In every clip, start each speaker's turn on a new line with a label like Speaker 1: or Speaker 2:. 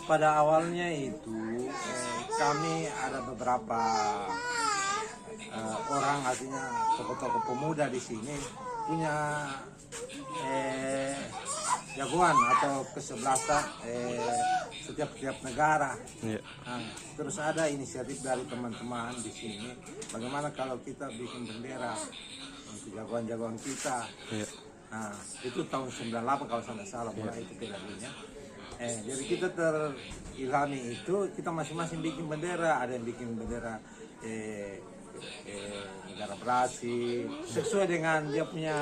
Speaker 1: pada awalnya itu kami ada beberapa orang, artinya tokoh-tokoh pemuda di sini punya jagoan atau kesebelasan setiap negara. Nah, terus ada inisiatif dari teman-teman di sini, bagaimana kalau kita bikin bendera untuk jagoan-jagoan kita. Nah, itu tahun 98 kalau saya tidak salah mulai itu kejadiannya. Jadi kita terilhami itu, kita masing-masing bikin bendera. Ada yang bikin bendera negara Brasil sesuai dengan dia punya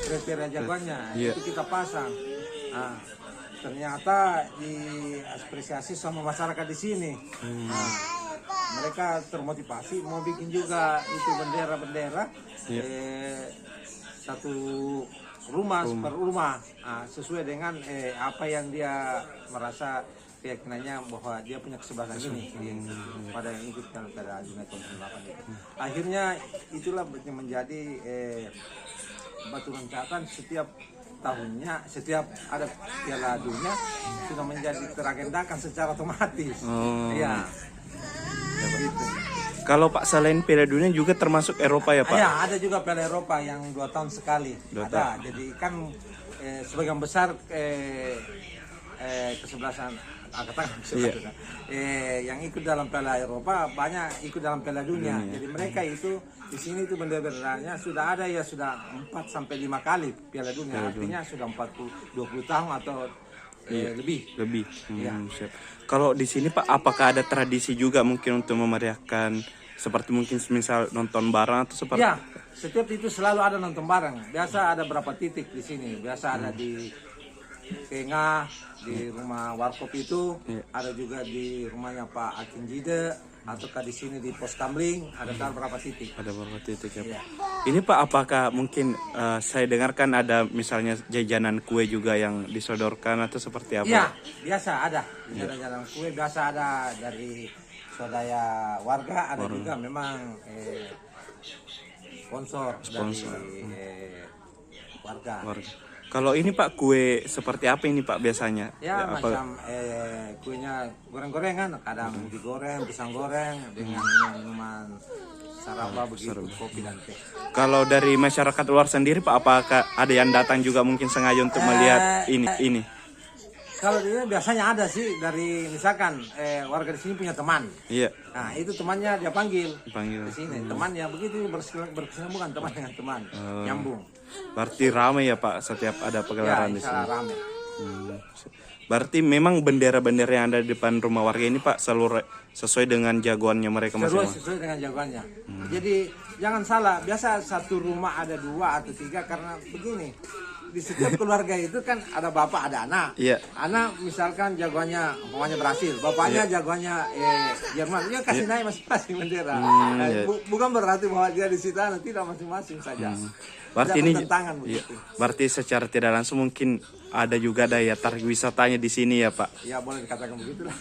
Speaker 1: kriteria jagoannya. Itu kita pasang. Nah, ternyata diapresiasi sama masyarakat di sini. Nah, mereka termotivasi mau bikin juga itu bendera-bendera satu rumah per rumah, sesuai dengan apa yang dia merasa keyakinannya bahwa dia punya kesebelasan ini pada yang ikut pada Jumat tahun 98 itu. Akhirnya itulah menjadi batu loncatan setiap tahunnya, setiap ada Piala Dunia sudah menjadi teragendakan secara otomatis. Iya. Gitu.
Speaker 2: Kalau Pak selain Piala Dunia juga termasuk Eropa ya Pak?
Speaker 1: Ya, ada juga Piala Eropa yang 2 tahun sekali. Ada. Jadi kan sebagian besar kesebelasan yang ikut dalam Piala Eropa banyak ikut dalam Piala Dunia. Jadi mereka itu di sini itu bendera-benderanya sudah ada ya, sudah 4 sampai 5 kali Piala Dunia. Artinya sudah 20 tahun atau lebih.
Speaker 2: Siap. Kalau di sini Pak, apakah ada tradisi juga mungkin untuk memeriahkan seperti mungkin misal nonton bareng atau seperti?
Speaker 1: Ya, setiap itu selalu ada nonton bareng. Biasa ada berapa titik di sini. Biasa ada di Tengah, di rumah Warkop itu, ada juga di rumahnya Pak Akin Jide, ataukah di sini di Pos Kamling, ada berapa titik? Ada beberapa titik
Speaker 2: ya Pak. Ini Pak, apakah mungkin saya dengarkan ada misalnya jajanan kue juga yang disodorkan atau seperti apa?
Speaker 1: Iya, biasa ada. Jajanan kue biasa ada dari swadaya warga, ada juga memang sponsor. Dari warga.
Speaker 2: Kalau ini Pak, kue seperti apa ini Pak biasanya?
Speaker 1: Ya, macam kuenya goreng-gorengan, kadang digoreng, pisang goreng dengan minuman saraba begitu, kopi dan teh.
Speaker 2: Kalau dari masyarakat luar sendiri Pak, apakah ada yang datang juga mungkin sengaja untuk melihat ini?
Speaker 1: Kalau dia biasanya ada sih, dari misalkan warga di sini punya teman.
Speaker 2: Iya.
Speaker 1: Nah, itu temannya dia panggil di sini. Temannya begitu berkesinambungan teman dengan teman, nyambung.
Speaker 2: Berarti ramai ya Pak setiap ada pegelaran di sini.
Speaker 1: Ramai.
Speaker 2: Berarti memang bendera-bendera yang ada di depan rumah warga ini Pak selalu sesuai dengan jagoannya mereka masing-masing.
Speaker 1: Sesuai dengan jagoannya. Jadi jangan salah, biasa satu rumah ada 2 atau 3 karena begini. Di setiap keluarga itu kan ada bapak, ada anak. Anak misalkan jagoannya umpamanya Brasil, bapaknya jagoannya Jerman. Dia kasih naik masing-masing bendera. Bukan berarti bahwa dia di situ, tidak, masing-masing saja.
Speaker 2: Berarti ini berarti secara tidak langsung mungkin ada juga daya tarik wisatanya di sini ya Pak?
Speaker 1: Ya, boleh dikatakan begitulah.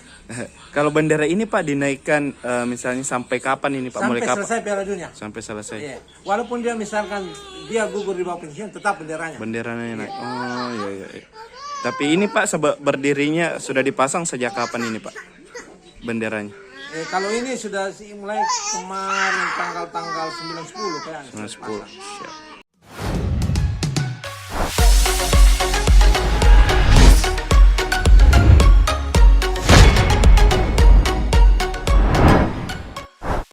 Speaker 2: Kalau bendera ini Pak dinaikkan misalnya sampai kapan ini Pak?
Speaker 1: Sampai selesai Piala Dunia.
Speaker 2: Sampai selesai.
Speaker 1: Walaupun dia misalkan dia gugur di bawah pensiun, tetap benderanya.
Speaker 2: Benderanya naik. Oh iya. Tapi ini Pak berdirinya sudah dipasang sejak kapan ini Pak? Benderanya?
Speaker 1: Kalau ini sudah mulai kemarin tanggal 9-10 kayaknya.
Speaker 2: 10. Siap.